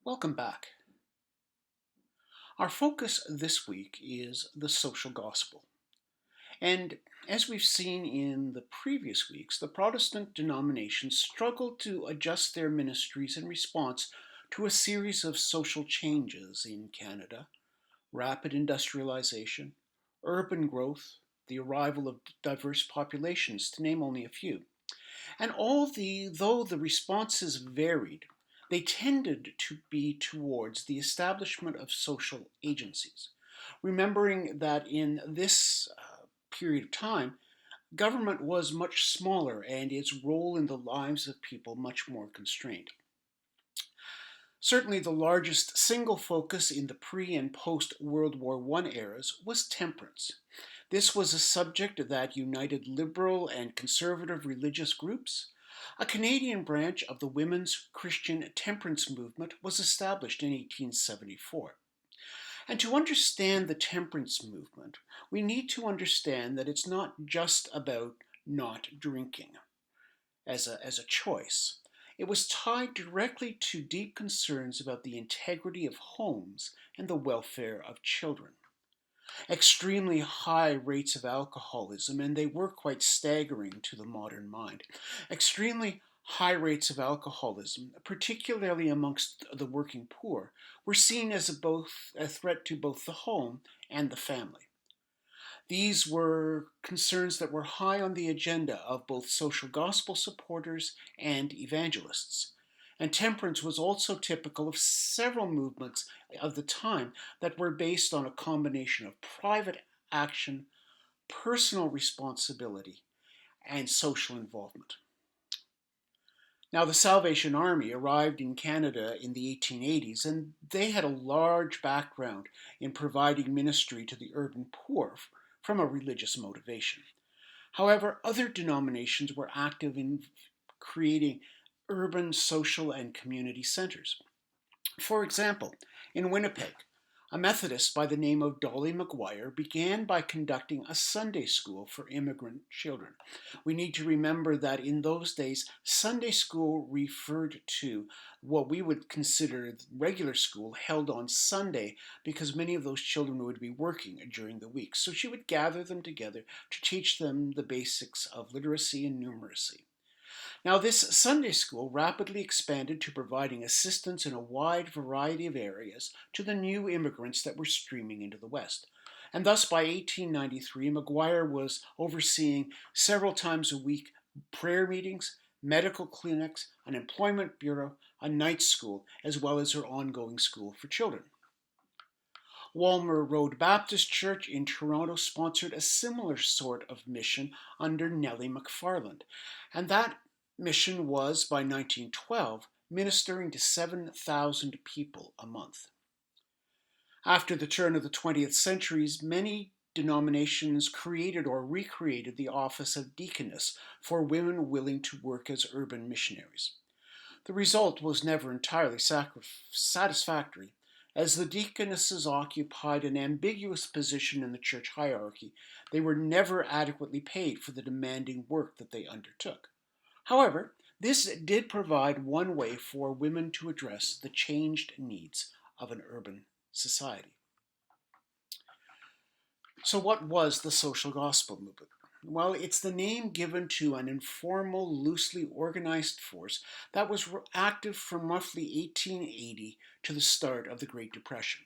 Welcome back. Our focus this week is the social gospel. And as we've seen in the previous weeks, the Protestant denominations struggled to adjust their ministries in response to a series of social changes in Canada: rapid industrialization, urban growth, the arrival of diverse populations, to name only a few. And though the responses varied, they tended to be towards the establishment of social agencies. Remembering that in this period of time, government was much smaller and its role in the lives of people much more constrained. Certainly, the largest single focus in the pre and post World War I eras was temperance. This was a subject that united liberal and conservative religious groups. A Canadian branch of the Women's Christian Temperance Movement was established in 1874. And to understand the temperance movement, we need to understand that it's not just about not drinking as a choice. It was tied directly to deep concerns about the integrity of homes and the welfare of children. Extremely high rates of alcoholism, and they were quite staggering to the modern mind. Extremely high rates of alcoholism, particularly amongst the working poor, were seen as both a threat to both the home and the family. These were concerns that were high on the agenda of both social gospel supporters and evangelists. And temperance was also typical of several movements of the time that were based on a combination of private action, personal responsibility, and social involvement. Now, the Salvation Army arrived in Canada in the 1880s, and they had a large background in providing ministry to the urban poor from a religious motivation. However, other denominations were active in creating urban social and community centers. For example, in Winnipeg, a Methodist by the name of Dolly McGuire began by conducting a Sunday school for immigrant children. We need to remember that in those days, Sunday school referred to what we would consider regular school held on Sunday, because many of those children would be working during the week. So she would gather them together to teach them the basics of literacy and numeracy. Now, this Sunday school rapidly expanded to providing assistance in a wide variety of areas to the new immigrants that were streaming into the West. And thus, by 1893, McGuire was overseeing several times a week prayer meetings, medical clinics, an employment bureau, a night school, as well as her ongoing school for children. Walmer Road Baptist Church in Toronto sponsored a similar sort of mission under Nellie McFarland, and that mission was, by 1912, ministering to 7,000 people a month. After the turn of the 20th century, many denominations created or recreated the office of deaconess for women willing to work as urban missionaries. The result was never entirely satisfactory, as the deaconesses occupied an ambiguous position in the church hierarchy. They were never adequately paid for the demanding work that they undertook. However, this did provide one way for women to address the changed needs of an urban society. So, what was the social gospel movement? Well, it's the name given to an informal, loosely organized force that was active from roughly 1880 to the start of the Great Depression.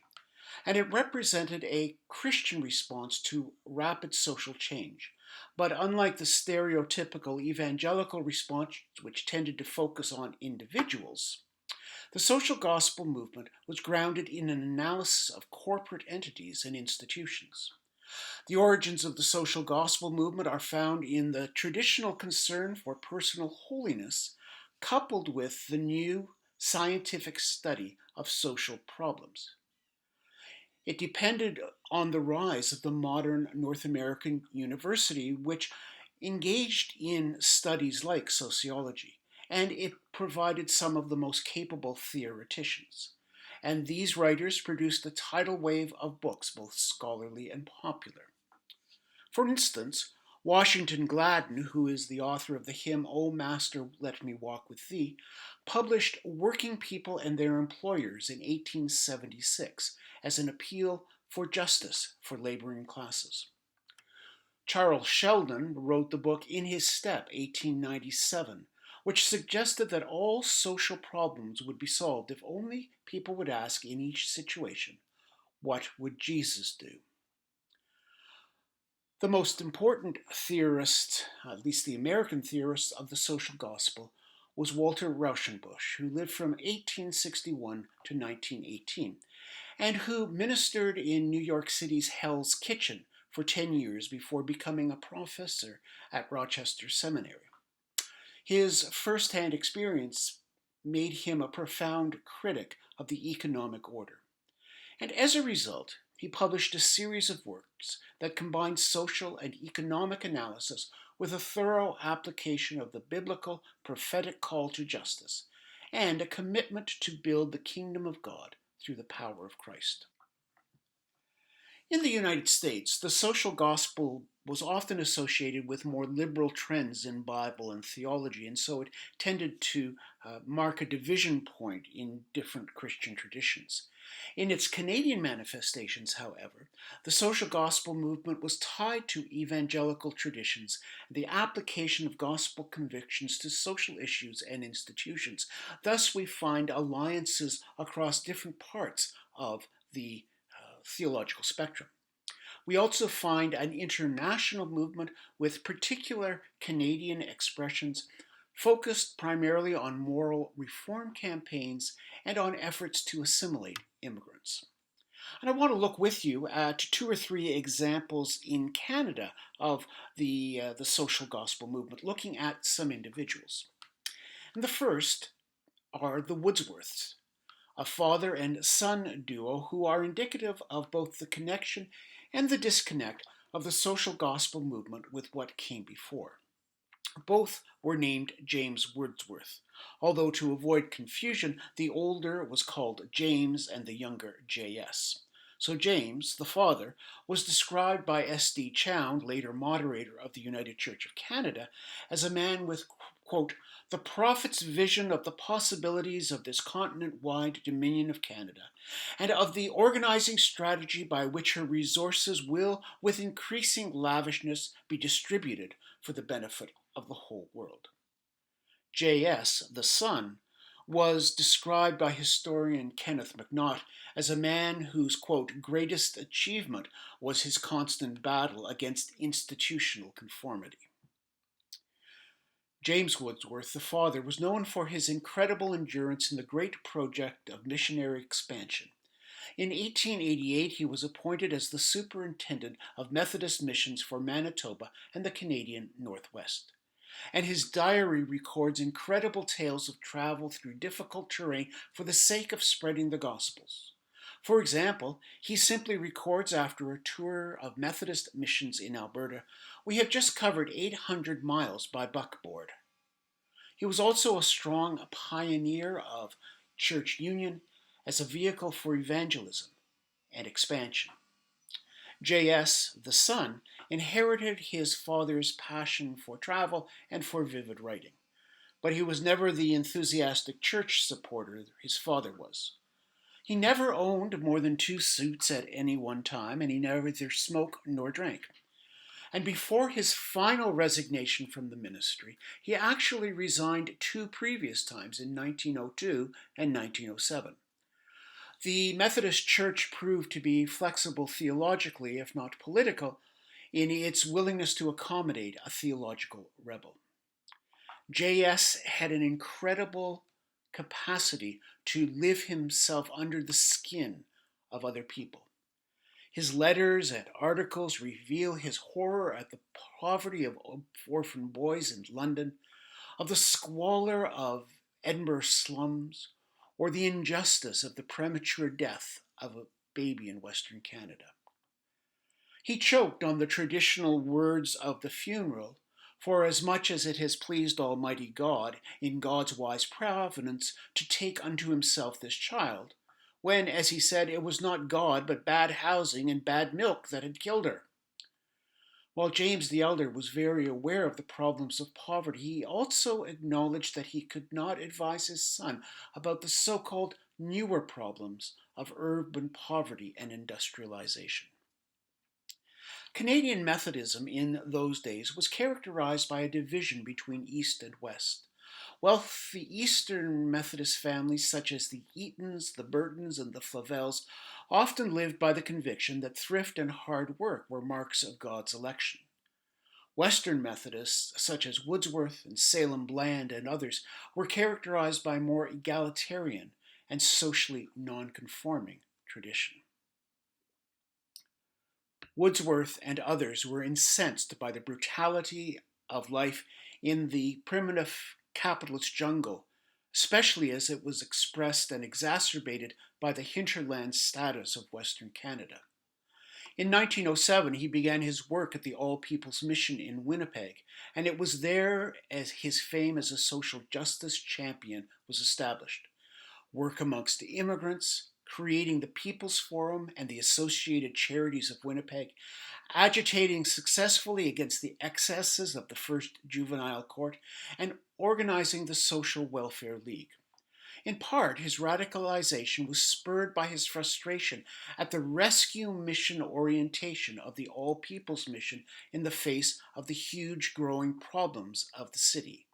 And it represented a Christian response to rapid social change. But unlike the stereotypical evangelical response, which tended to focus on individuals, the social gospel movement was grounded in an analysis of corporate entities and institutions. The origins of the social gospel movement are found in the traditional concern for personal holiness, coupled with the new scientific study of social problems. It depended on the rise of the modern North American university, which engaged in studies like sociology, and it provided some of the most capable theoreticians. And these writers produced a tidal wave of books, both scholarly and popular. For instance, Washington Gladden, who is the author of the hymn O Master, Let Me Walk with Thee, published Working People and Their Employers in 1876 as an appeal for justice for laboring classes. Charles Sheldon wrote the book In His Step, 1897, which suggested that all social problems would be solved if only people would ask in each situation, what would Jesus do? The most important theorist, at least the American theorist, of the social gospel was Walter Rauschenbusch, who lived from 1861 to 1918, and who ministered in New York City's Hell's Kitchen for 10 years before becoming a professor at Rochester Seminary. His first-hand experience made him a profound critic of the economic order. And as a result, he published a series of works that combined social and economic analysis with a thorough application of the biblical prophetic call to justice and a commitment to build the kingdom of God through the power of Christ. In the United States, the social gospel was often associated with more liberal trends in Bible and theology, and so it tended to mark a division point in different Christian traditions. In its Canadian manifestations, however, the social gospel movement was tied to evangelical traditions, the application of gospel convictions to social issues and institutions. Thus, we find alliances across different parts of the theological spectrum. We also find an international movement with particular Canadian expressions focused primarily on moral reform campaigns and on efforts to assimilate immigrants. And I want to look with you at two or three examples in Canada of the social gospel movement, looking at some individuals. And the first are the Wordsworths, a father and son duo who are indicative of both the connection and the disconnect of the social gospel movement with what came before. Both were named James Wordsworth, although to avoid confusion, the older was called James and the younger J.S. So James, the father, was described by S.D. Chown, later moderator of the United Church of Canada, as a man with, quote, the prophet's vision of the possibilities of this continent-wide dominion of Canada, and of the organizing strategy by which her resources will, with increasing lavishness, be distributed for the benefit of the whole world. J.S., the son, was described by historian Kenneth McNaught as a man whose, quote, greatest achievement was his constant battle against institutional conformity. James Wordsworth, the father, was known for his incredible endurance in the great project of missionary expansion. In 1888, he was appointed as the superintendent of Methodist missions for Manitoba and the Canadian Northwest. And his diary records incredible tales of travel through difficult terrain for the sake of spreading the Gospels. For example, he simply records after a tour of Methodist missions in Alberta, we have just covered 800 miles by buckboard. He was also a strong pioneer of church union as a vehicle for evangelism and expansion. J.S., the son, inherited his father's passion for travel and for vivid writing, but he was never the enthusiastic church supporter his father was. He never owned more than 2 suits at any one time, and he neither smoked nor drank. And before his final resignation from the ministry, he actually resigned 2 previous times in 1902 and 1907. The Methodist Church proved to be flexible theologically, if not political, in its willingness to accommodate a theological rebel. J.S. had an incredible capacity to live himself under the skin of other people. His letters and articles reveal his horror at the poverty of orphan boys in London, of the squalor of Edinburgh slums, or the injustice of the premature death of a baby in Western Canada. He choked on the traditional words of the funeral, for as much as it has pleased Almighty God, in God's wise providence, to take unto himself this child, when, as he said, it was not God, but bad housing and bad milk that had killed her. While James the Elder was very aware of the problems of poverty, he also acknowledged that he could not advise his son about the so-called newer problems of urban poverty and industrialization. Canadian Methodism in those days was characterized by a division between East and West. Wealthy Eastern Methodist families such as the Eatons, the Burtons, and the Flavelles often lived by the conviction that thrift and hard work were marks of God's election. Western Methodists, such as Wordsworth and Salem Bland and others, were characterized by more egalitarian and socially nonconforming tradition. Wordsworth and others were incensed by the brutality of life in the primitive capitalist jungle, especially as it was expressed and exacerbated by the hinterland status of Western Canada. In 1907, he began his work at the All People's Mission in Winnipeg, and it was there as his fame as a social justice champion was established. Work amongst the immigrants, creating the People's Forum and the Associated Charities of Winnipeg, agitating successfully against the excesses of the First Juvenile Court, and organizing the Social Welfare League. In part, his radicalization was spurred by his frustration at the rescue mission orientation of the All People's Mission in the face of the huge growing problems of the city.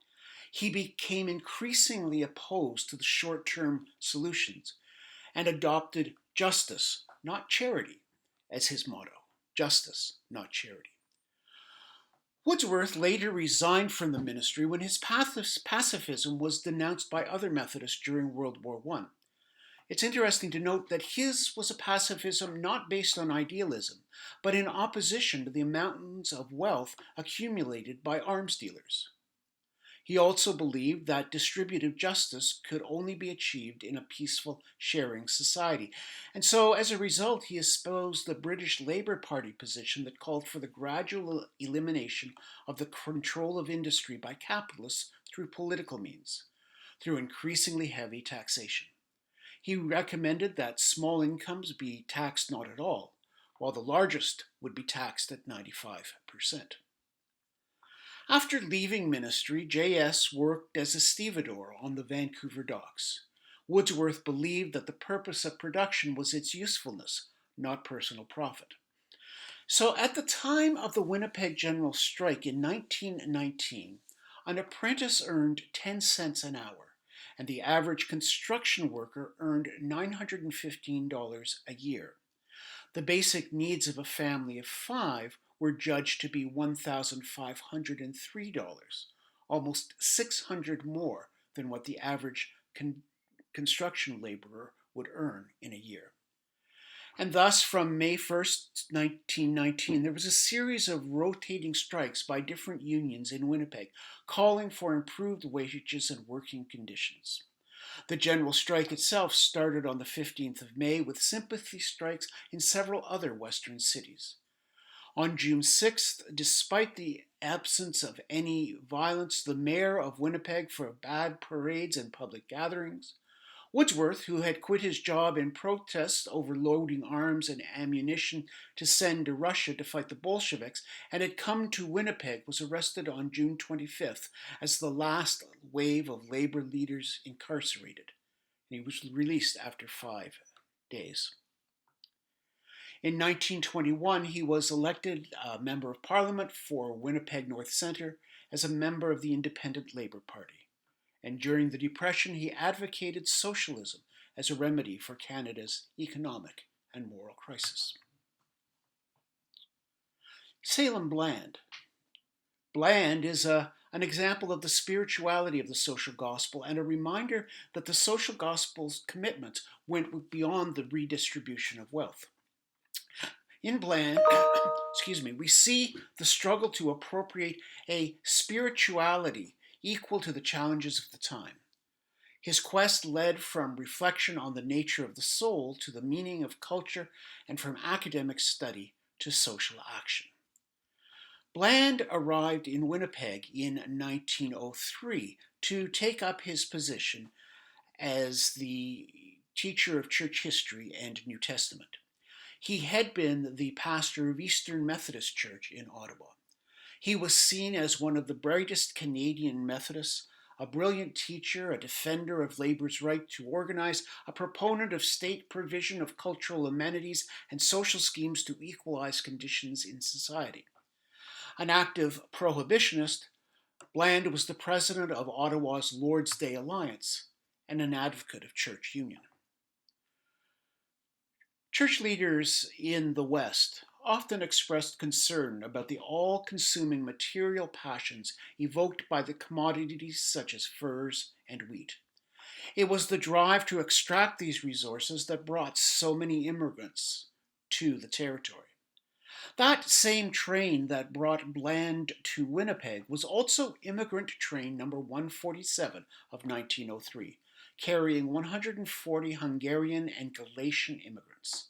He became increasingly opposed to the short-term solutions and adopted justice, not charity, as his motto. Justice, not charity. Wordsworth later resigned from the ministry when his pacifism was denounced by other Methodists during World War I. It's interesting to note that his was a pacifism not based on idealism, but in opposition to the mountains of wealth accumulated by arms dealers. He also believed that distributive justice could only be achieved in a peaceful sharing society. And so, as a result, he espoused the British Labour Party position that called for the gradual elimination of the control of industry by capitalists through political means, through increasingly heavy taxation. He recommended that small incomes be taxed not at all, while the largest would be taxed at 95%. After leaving ministry, J.S. worked as a stevedore on the Vancouver docks. Wordsworth believed that the purpose of production was its usefulness, not personal profit. So at the time of the Winnipeg General Strike in 1919, an apprentice earned 10 cents an hour, and the average construction worker earned $915 a year. The basic needs of a family of 5 were judged to be $1,503, almost $600 more than what the average construction laborer would earn in a year. And thus, from May 1st, 1919, there was a series of rotating strikes by different unions in Winnipeg, calling for improved wages and working conditions. The general strike itself started on the 15th of May with sympathy strikes in several other western cities. On June 6th, despite the absence of any violence, the mayor of Winnipeg forbade parades and public gatherings. Wordsworth, who had quit his job in protest over loading arms and ammunition to send to Russia to fight the Bolsheviks, and had come to Winnipeg, was arrested on June 25th as the last wave of labor leaders incarcerated. And he was released after 5 days. In 1921, he was elected a Member of Parliament for Winnipeg North Centre as a member of the Independent Labour Party. And during the Depression, he advocated socialism as a remedy for Canada's economic and moral crisis. Salem Bland. Bland is an example of the spirituality of the social gospel and a reminder that the social gospel's commitments went beyond the redistribution of wealth. In Bland, we see the struggle to appropriate a spirituality equal to the challenges of the time. His quest led from reflection on the nature of the soul to the meaning of culture and from academic study to social action. Bland arrived in Winnipeg in 1903 to take up his position as the teacher of church history and New Testament. He had been the pastor of Eastern Methodist Church in Ottawa. He was seen as one of the brightest Canadian Methodists, a brilliant teacher, a defender of labor's right to organize, a proponent of state provision of cultural amenities and social schemes to equalize conditions in society. An active prohibitionist, Bland was the president of Ottawa's Lord's Day Alliance and an advocate of church union. Church leaders in the West often expressed concern about the all-consuming material passions evoked by the commodities such as furs and wheat. It was the drive to extract these resources that brought so many immigrants to the territory. That same train that brought Bland to Winnipeg was also immigrant train number 147 of 1903, carrying 140 Hungarian and Galician immigrants.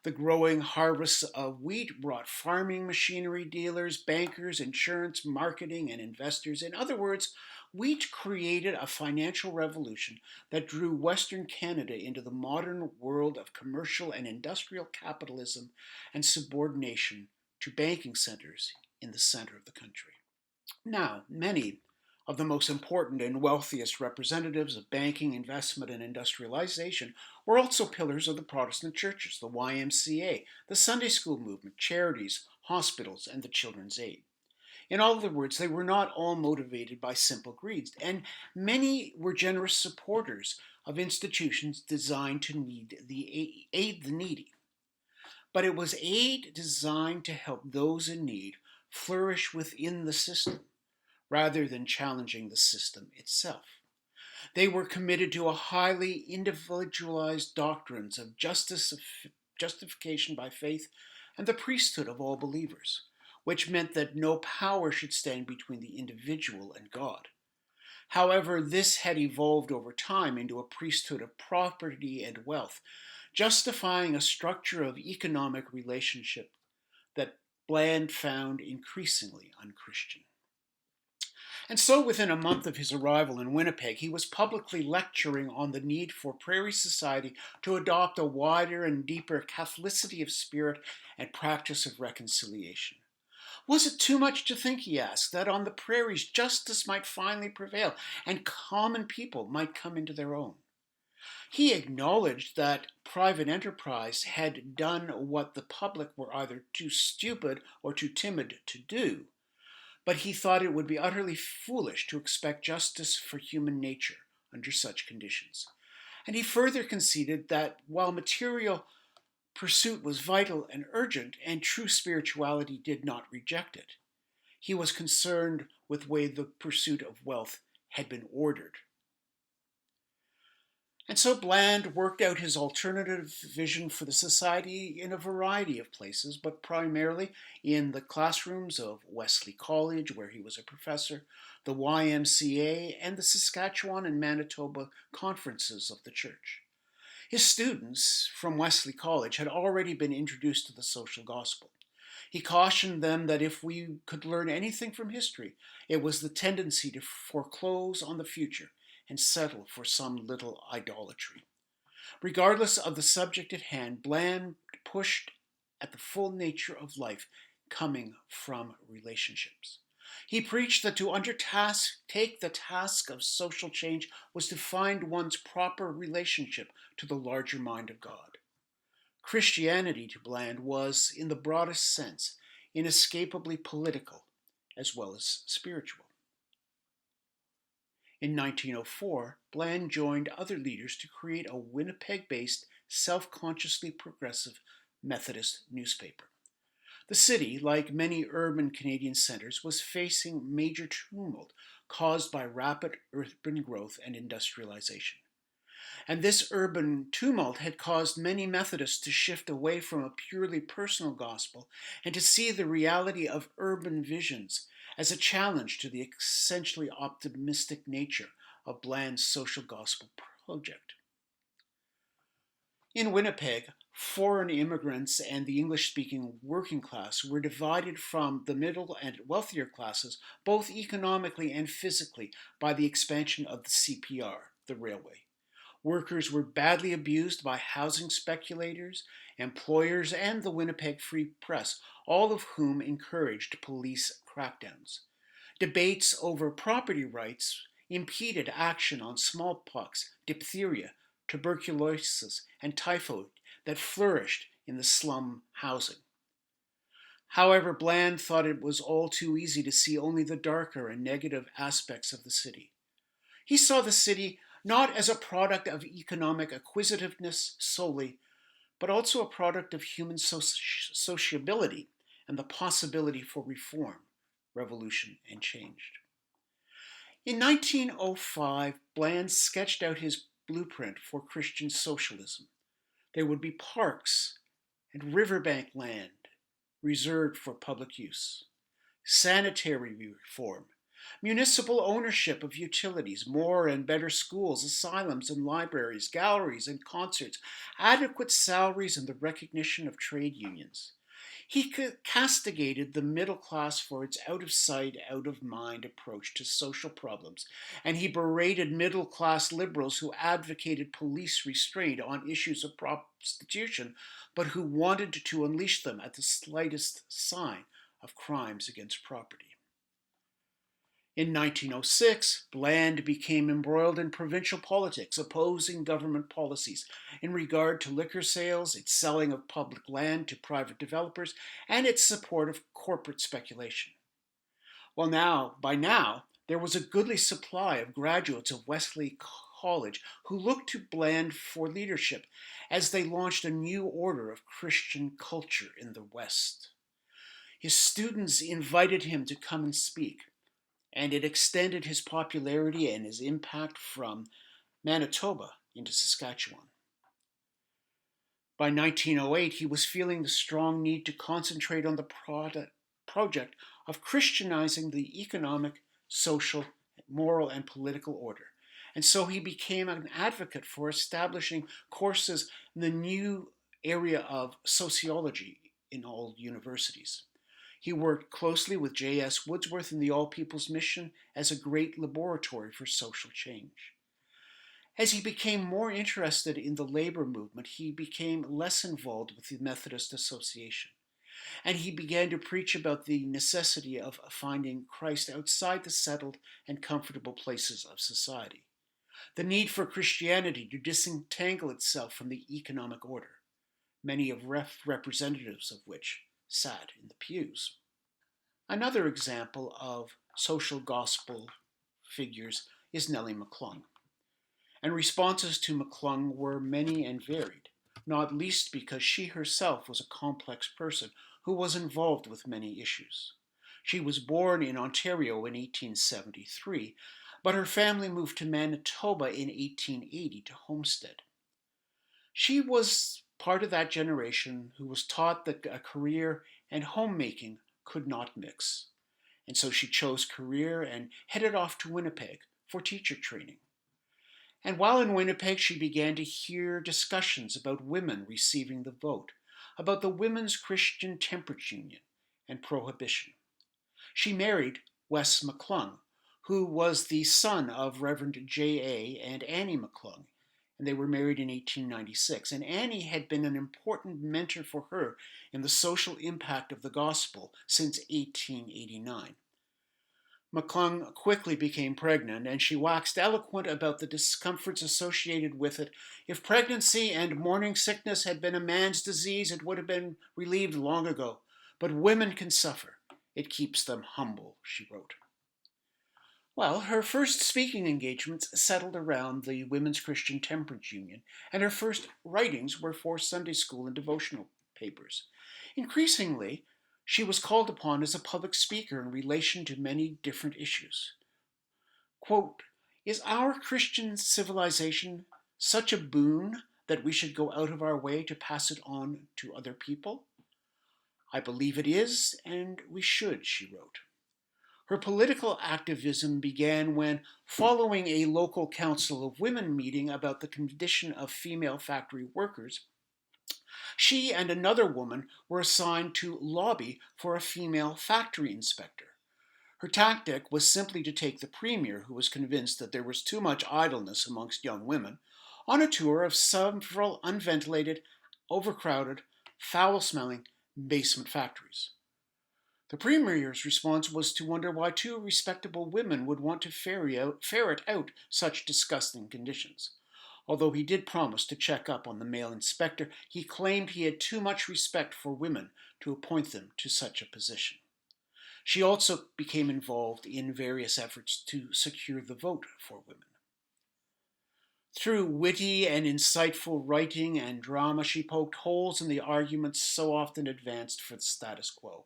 The growing harvests of wheat brought farming machinery dealers, bankers, insurance, marketing, and investors. In other words, wheat created a financial revolution that drew Western Canada into the modern world of commercial and industrial capitalism and subordination to banking centers in the center of the country. Now, many of the most important and wealthiest representatives of banking, investment, and industrialization were also pillars of the Protestant churches, the YMCA, the Sunday school movement, charities, hospitals, and the Children's Aid. In other words, they were not all motivated by simple greed, and many were generous supporters of institutions designed to aid the needy. But it was aid designed to help those in need flourish within the system rather than challenging the system itself. They were committed to a highly individualized doctrines of justification by faith and the priesthood of all believers, which meant that no power should stand between the individual and God. However, this had evolved over time into a priesthood of property and wealth, justifying a structure of economic relationship that Bland found increasingly unchristian. And so, within a month of his arrival in Winnipeg, he was publicly lecturing on the need for Prairie society to adopt a wider and deeper Catholicity of spirit and practice of reconciliation. Was it too much to think, he asked, that on the prairies justice might finally prevail and common people might come into their own? He acknowledged that private enterprise had done what the public were either too stupid or too timid to do, but he thought it would be utterly foolish to expect justice for human nature under such conditions. And he further conceded that while material pursuit was vital and urgent, and true spirituality did not reject it, he was concerned with the way the pursuit of wealth had been ordered. And so Bland worked out his alternative vision for the society in a variety of places, but primarily in the classrooms of Wesley College, where he was a professor, the YMCA, and the Saskatchewan and Manitoba conferences of the church. His students from Wesley College had already been introduced to the social gospel. He cautioned them that if we could learn anything from history, it was the tendency to foreclose on the future and settle for some little idolatry. Regardless of the subject at hand, Bland pushed at the full nature of life coming from relationships. He preached that to undertake the task of social change was to find one's proper relationship to the larger mind of God. Christianity, to Bland, was, in the broadest sense, inescapably political as well as spiritual. In 1904, Bland joined other leaders to create a Winnipeg-based, self-consciously progressive Methodist newspaper. The city, like many urban Canadian centres, was facing major tumult caused by rapid urban growth and industrialization. And this urban tumult had caused many Methodists to shift away from a purely personal gospel and to see the reality of urban visions as a challenge to the essentially optimistic nature of Bland's social gospel project. In Winnipeg, foreign immigrants and the English-speaking working class were divided from the middle and wealthier classes, both economically and physically, by the expansion of the CPR, the railway. Workers were badly abused by housing speculators, employers, and the Winnipeg Free Press, all of whom encouraged police crackdowns. Debates over property rights impeded action on smallpox, diphtheria, tuberculosis, and typhoid that flourished in the slum housing. However, Bland thought it was all too easy to see only the darker and negative aspects of the city. He saw the city not as a product of economic acquisitiveness solely, but also a product of human sociability and the possibility for reform, revolution, and change. In 1905, Bland sketched out his blueprint for Christian socialism. There would be parks and riverbank land reserved for public use, sanitary reform, municipal ownership of utilities, more and better schools, asylums and libraries, galleries and concerts, adequate salaries, and the recognition of trade unions. He castigated the middle class for its out of sight, out of mind approach to social problems, and he berated middle class liberals who advocated police restraint on issues of prostitution, but who wanted to unleash them at the slightest sign of crimes against property. In 1906, Bland became embroiled in provincial politics, opposing government policies in regard to liquor sales, its selling of public land to private developers, and its support of corporate speculation. By now, there was a goodly supply of graduates of Wesley College who looked to Bland for leadership as they launched a new order of Christian culture in the West. His students invited him to come and speak, and it extended his popularity and his impact from Manitoba into Saskatchewan. By 1908, he was feeling the strong need to concentrate on the project of Christianizing the economic, social, moral, and political order. And so he became an advocate for establishing courses in the new area of sociology in all universities. He worked closely with J.S. Woodsworth in the All People's Mission as a great laboratory for social change. As he became more interested in the labor movement, he became less involved with the Methodist Association. And he began to preach about the necessity of finding Christ outside the settled and comfortable places of society. The need for Christianity to disentangle itself from the economic order, many of representatives of which sat in the pews. Another example of social gospel figures is Nellie McClung. And responses to McClung were many and varied, not least because she herself was a complex person who was involved with many issues. She was born in Ontario in 1873, but her family moved to Manitoba in 1880 to homestead. She was part of that generation who was taught that a career and homemaking could not mix. And so she chose career and headed off to Winnipeg for teacher training. And while in Winnipeg, she began to hear discussions about women receiving the vote, about the Women's Christian Temperance Union, and prohibition. She married Wes McClung, who was the son of Reverend J.A. and Annie McClung, and they were married in 1896. And Annie had been an important mentor for her in the social impact of the gospel since 1889. McClung quickly became pregnant, and she waxed eloquent about the discomforts associated with it. If pregnancy and morning sickness had been a man's disease, it would have been relieved long ago. But women can suffer. It keeps them humble, she wrote. Well, her first speaking engagements settled around the Women's Christian Temperance Union, and her first writings were for Sunday school and devotional papers. Increasingly, she was called upon as a public speaker in relation to many different issues. Quote, "Is our Christian civilization such a boon that we should go out of our way to pass it on to other people? I believe it is, and we should," she wrote. Her political activism began when, following a local Council of Women meeting about the condition of female factory workers, she and another woman were assigned to lobby for a female factory inspector. Her tactic was simply to take the premier, who was convinced that there was too much idleness amongst young women, on a tour of several unventilated, overcrowded, foul-smelling basement factories. The premier's response was to wonder why two respectable women would want to ferret out such disgusting conditions. Although he did promise to check up on the male inspector, he claimed he had too much respect for women to appoint them to such a position. She also became involved in various efforts to secure the vote for women. Through witty and insightful writing and drama, she poked holes in the arguments so often advanced for the status quo.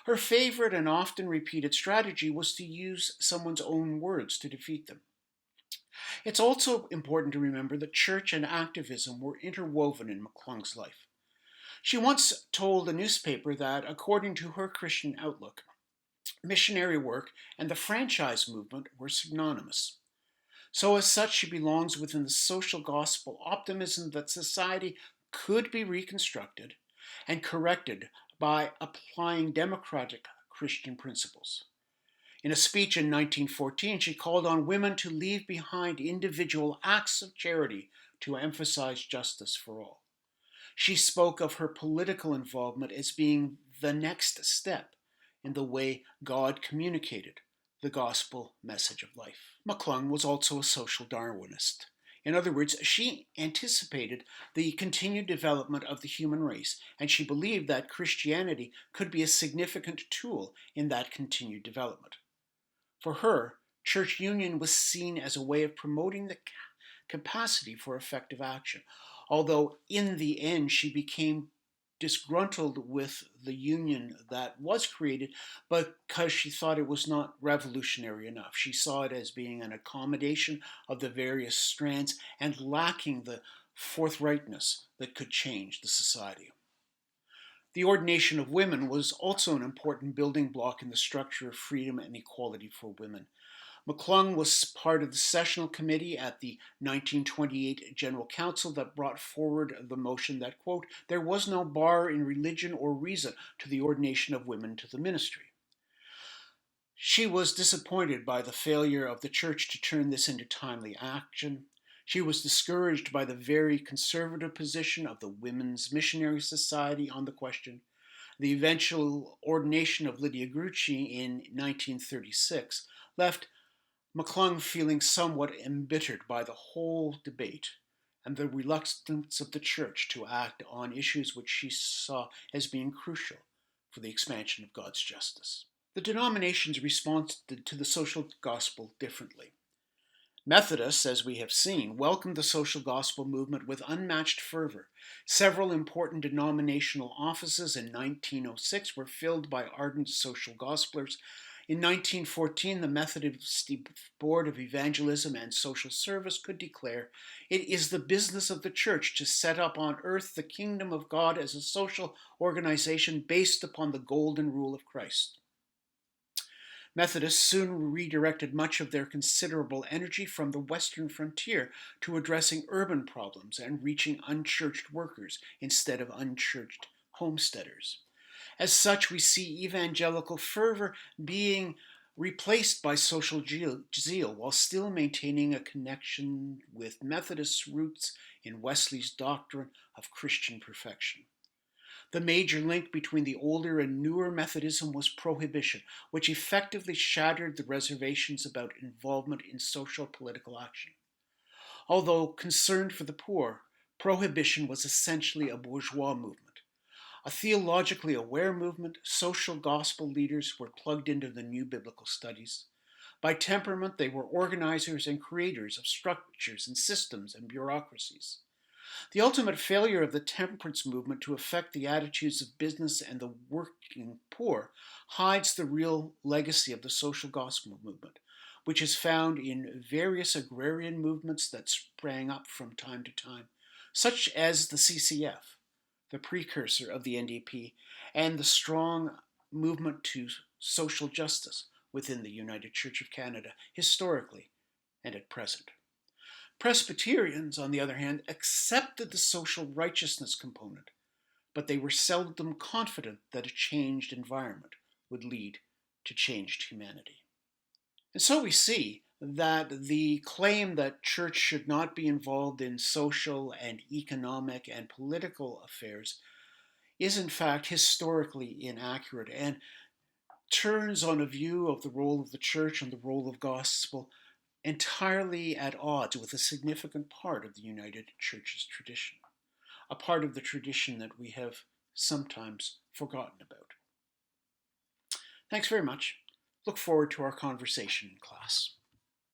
Her favorite and often repeated strategy was to use someone's own words to defeat them. It's also important to remember that church and activism were interwoven in McClung's life. She once told a newspaper that, according to her Christian outlook, missionary work and the franchise movement were synonymous. So, as such, she belongs within the social gospel optimism that society could be reconstructed and corrected by applying democratic Christian principles. In a speech in 1914, she called on women to leave behind individual acts of charity to emphasize justice for all. She spoke of her political involvement as being the next step in the way God communicated the gospel message of life. McClung was also a social Darwinist. In other words, she anticipated the continued development of the human race, and she believed that Christianity could be a significant tool in that continued development. For her, church union was seen as a way of promoting the capacity for effective action, although in the end she became disgruntled with the union that was created because she thought it was not revolutionary enough. She saw it as being an accommodation of the various strands and lacking the forthrightness that could change the society. The ordination of women was also an important building block in the structure of freedom and equality for women. McClung was part of the sessional committee at the 1928 General Council that brought forward the motion that, quote, there was no bar in religion or reason to the ordination of women to the ministry. She was disappointed by the failure of the church to turn this into timely action. She was discouraged by the very conservative position of the Women's Missionary Society on the question. The eventual ordination of Lydia Grucci in 1936 left McClung feeling somewhat embittered by the whole debate and the reluctance of the church to act on issues which she saw as being crucial for the expansion of God's justice. The denominations responded to the social gospel differently. Methodists, as we have seen, welcomed the social gospel movement with unmatched fervor. Several important denominational offices in 1906 were filled by ardent social gospelers. In 1914, the Methodist Board of Evangelism and Social Service could declare, it is the business of the church to set up on earth the kingdom of God as a social organization based upon the golden rule of Christ. Methodists soon redirected much of their considerable energy from the western frontier to addressing urban problems and reaching unchurched workers instead of unchurched homesteaders. As such, we see evangelical fervor being replaced by social zeal while still maintaining a connection with Methodist roots in Wesley's doctrine of Christian perfection. The major link between the older and newer Methodism was prohibition, which effectively shattered the reservations about involvement in social political action. Although concerned for the poor, prohibition was essentially a bourgeois movement. A theologically aware movement, social gospel leaders were plugged into the new biblical studies. By temperament, they were organizers and creators of structures and systems and bureaucracies. The ultimate failure of the temperance movement to affect the attitudes of business and the working poor hides the real legacy of the social gospel movement, which is found in various agrarian movements that sprang up from time to time, such as the CCF, the precursor of the NDP, and the strong movement to social justice within the United Church of Canada, historically and at present. Presbyterians, on the other hand, accepted the social righteousness component, but they were seldom confident that a changed environment would lead to changed humanity. And so we see that the claim that church should not be involved in social and economic and political affairs is in fact historically inaccurate, and turns on a view of the role of the church and the role of gospel entirely at odds with a significant part of the United Church's tradition, a part of the tradition that we have sometimes forgotten about. Thanks very much. Look forward to our conversation in class.